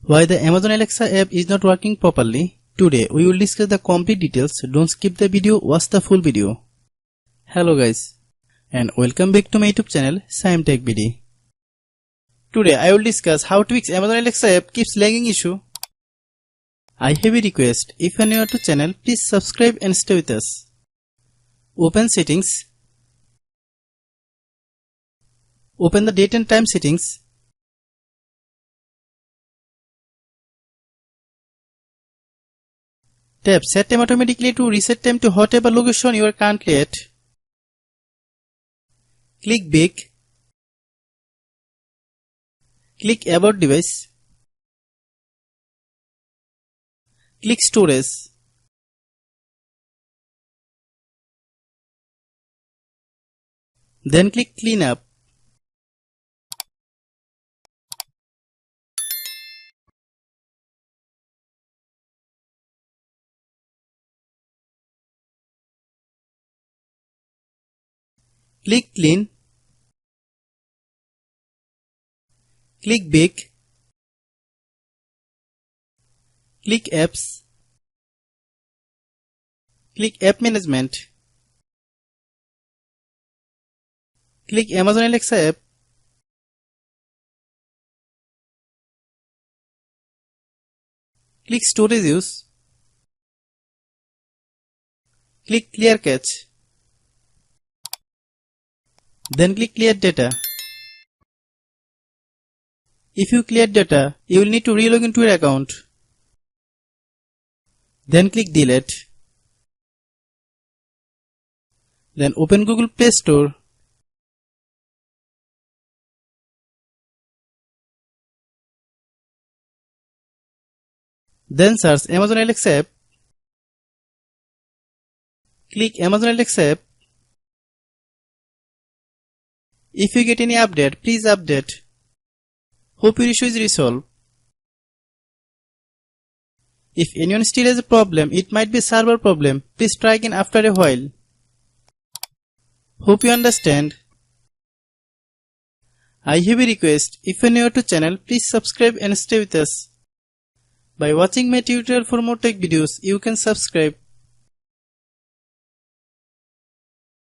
Why the Amazon Alexa app is not working properly? Today we will discuss the complete details. Don't skip the video, watch the full video. Hello guys, and welcome back to my YouTube channel Shaem Tech BD. Today I will discuss how to fix Amazon Alexa app keeps lagging issue. I have a request. If you are new to channel, please subscribe and stay with us. Open settings. Open the date and time settings. Tap Set Time automatically to reset time to whatever location you are currently at. Click Back. Click About Device. Click Storage. Then click Clean Up. Click Clean. Click Back. Click Apps. Click App Management. Click Amazon Alexa app. Click Storage Use. Click Clear Cache. Then click Clear Data. If you clear data, you will need to re-log into your account. Then click Delete. Then open Google Play Store. Then search Amazon Alexa app. Click Amazon Alexa app. If you get any update, please update. Hope your issue is resolved. If anyone still has a problem, it might be a server problem. Please try again after a while. Hope you understand. I have a request. If you are new to channel, please subscribe and stay with us. By watching my tutorial for more tech videos, you can subscribe.